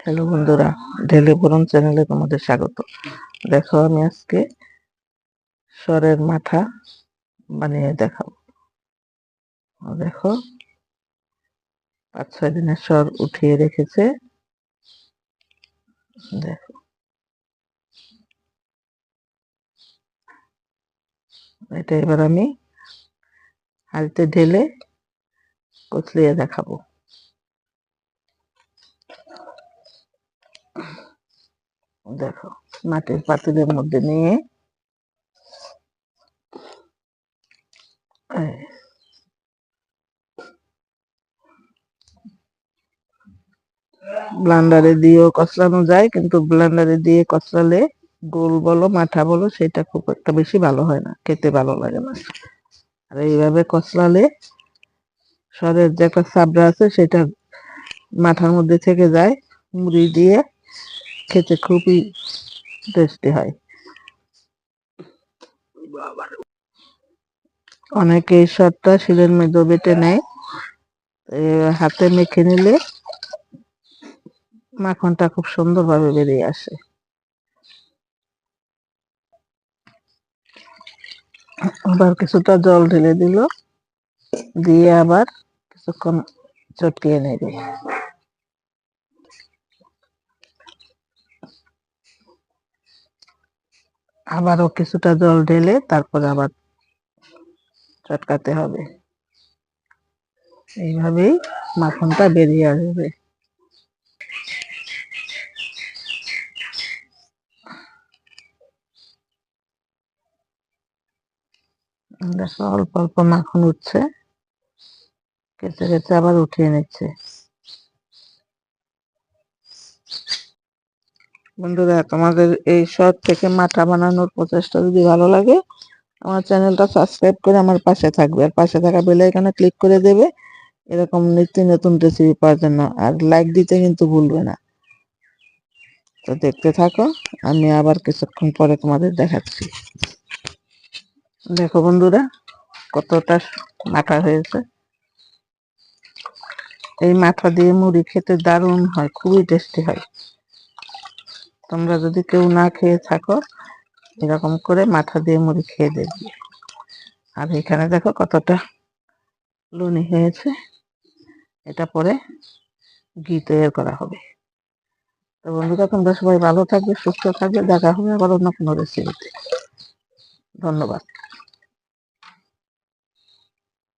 Hello বন্ধুরা, ঢেলে পুরন চ্যানেলে তোমাদের স্বাগত। দেখো, আমি আজকে সরের মাথা বানিয়ে দেখাবো। দেখো, 5-6 দিনের সর উঠিয়ে রেখেছে। দেখো, এটা এবার আমি হাঁড়িতে ঢেলে কচলিয়ে দেখাবো। দেখো, মাটির পাতিলের মধ্যে নিয়ে ব্লেন্ডারে দিয়েও কচলানো যায়, কিন্তু ব্লেন্ডারে দিয়ে কচলালে গোল বলো মাথা বলো সেটা খুব একটা বেশি ভালো হয় না, খেতে ভালো লাগে না। আর এইভাবে কচলালে সরের যে একটা চাবড়া আছে সেটা মাথার মধ্যে থেকে যায়, মুড়ি দিয়ে খেতে খুবই টেস্টি হয়। অনেকে এই সরটা শিলের মধ্যে বেটে নেয়, হাতে মেখে নিলে মাখনটা খুব সুন্দরভাবে বেরিয়ে আসে। আবার কিছুটা জল ঢেলে দিল, দিয়ে আবার কিছুক্ষণ চটকিয়ে নেবে। আবারও কিছুটা জল ঢেলে তারপরে আবার চটকাতে হবে। এইভাবেই মাখনটা বেরিয়ে আসবে। দেখো, অল্প অল্প মাখন উঠছে, কেচে কেচে আবার উঠিয়ে নিচ্ছে। বন্ধুরা, তোমাদের এই সর থেকে মাথা বানানোর প্রচেষ্টা যদি ভালো লাগে, আমার চ্যানেলটা সাবস্ক্রাইব করে আমার পাশে থাকবে, আর পাশে থাকা বেল আইকনে ক্লিক করে দেবে এরকম নিত্য নতুন রেসিপি পাওয়ার জন্য। আর লাইক দিতে কিন্তু ভুলবে না। তো দেখতে থাকো, আমি আবার কিছুক্ষণ পরে তোমাদের দেখাচ্ছি। দেখো বন্ধুরা, কতটা মাথা হয়েছে। এই মাথা দিয়ে মুড়ি খেতে দারুণ হয়, খুবই টেস্টি হয়। তোমরা যদি কেউ না খেয়ে থাকো, এরকম করে মাথা দিয়ে মুড়ি খেয়ে দেখবে। আর এখানে দেখো কতটা লুনি হয়েছে, এটা পরে ঘি তৈরি করা হবে। তো বন্ধুরা, তোমরা সবাই ভালো থাকবে, সুস্থ থাকবে। দেখা হবে আবার অন্য কোনো রেসিপিতে। ধন্যবাদ।